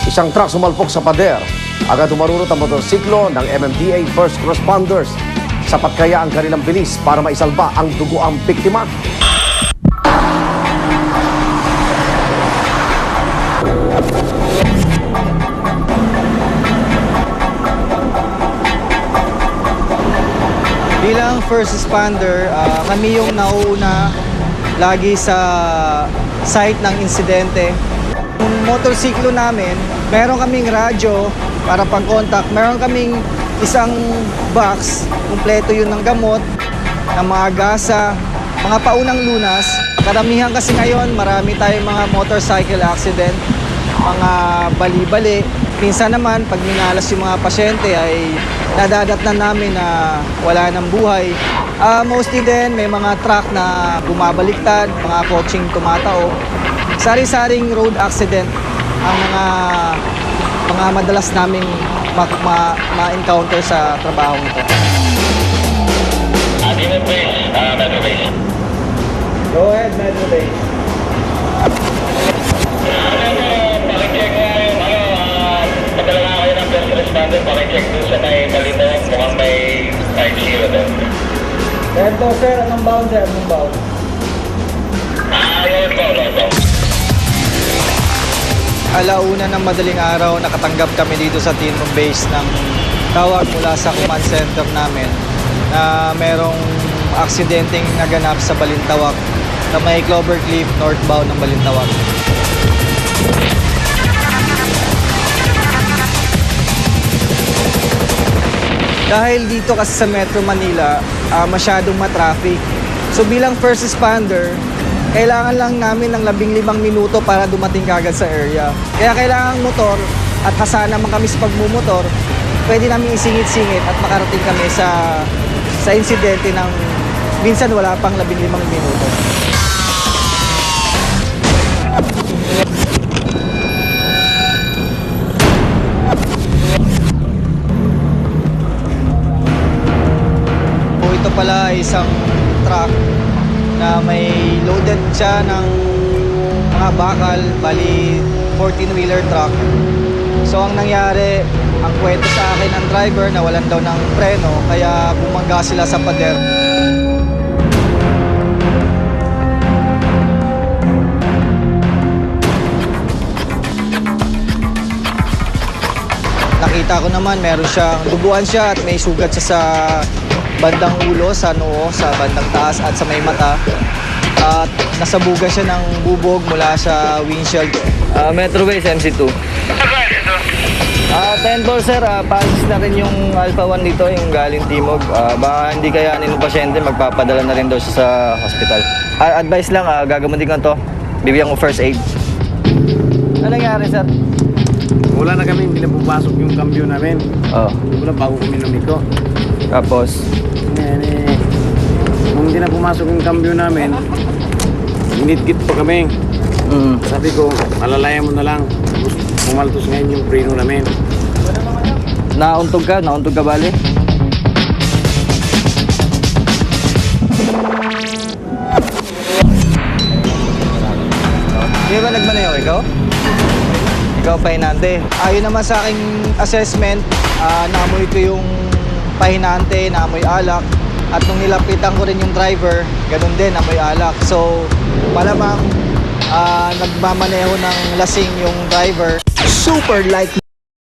Isang truck sumalpok sa pader. Agad umarurot ang motorsiklo ng MMDA First Responders. Sapat kaya ang kanilang bilis para maisalba ang duguang biktima? Bilang first responder, kami yung nauuna lagi sa site ng insidente. Yung motorsiklo namin, meron kaming radyo para pag-contact. Meron kaming isang box, kumpleto yun ng gamot, ng mga gasa, mga paunang lunas. Karamihan kasi ngayon, marami tayong mga motorcycle accident, mga bali-bali. Minsan naman, pag minalas yung mga pasyente ay nadadatnan namin na wala ng buhay. Mostly din, may mga truck na bumabaliktad, mga coaching tumatao. Sari-saring road accident ang mga madalas naming ma-encounter sa trabaho nito. Metro Base. Go ahead, Metro Base. Pakicheck nga yung padala nga kayo ng first responder, pakicheck doon sa may Balintawak, mukhang may 5-0 doon. Ito, sir, anong bound, sir? Anong bound? Yun po. Alauna ng madaling araw, nakatanggap kami dito sa team base ng tawag mula sa command center namin na merong aksidenteng naganap sa Balintawak sa may Clovercliff northbound ng Balintawak. Dahil dito kasi sa Metro Manila, masyadong matraffic. So bilang first responder, kailangan lang namin ng 15 minuto para dumating kagad sa area. Kaya kailangan motor at hasa naman kami sa pagmumotor, pwede namin isingit-singit at makarating kami sa insidente ng minsan wala pang 15 minuto. Ito pala ay isang truck na may loaded siya ng mga bakal, bali 14-wheeler truck. So ang nangyari, ang kwento sa akin ng driver na walan daw ng preno, kaya bumangga sila sa pader. Nakita ko naman meron siyang duguan siya at may sugat siya sa bandang ulo, sa noo, sa bandang taas at sa may mata. At nasabugan siya ng bubog mula sa windshield. Metro Base MC2. 10 ball sir, passes na rin yung Alpha 1 dito, yung galing Timog. Baka hindi kayanin ng pasyente, magpapadala na rin daw siya sa hospital. Advice lang, gagamutin ko to. Bibigyan ko first aid. Ano nangyari sir? Wala na kami, hindi na pupasok yung cambio namin. Wala bago kami lumiko. Tapos? Kung hindi na pumasok yung cambio namin, init-git pa kami. Sabi ko, alalayan mo na lang. Pumaltos ngayon yung preno namin. Nauntog ka bali? Di ba nagmaneho ikaw? Ikaw pahinante. Ayon naman sa aking assessment, naamoy ko yung pahinante, naamoy alak. At nung nilapitan ko rin yung driver, ganun din, amoy alak. So, malamang nagmamaneho ng lasing yung driver. Super light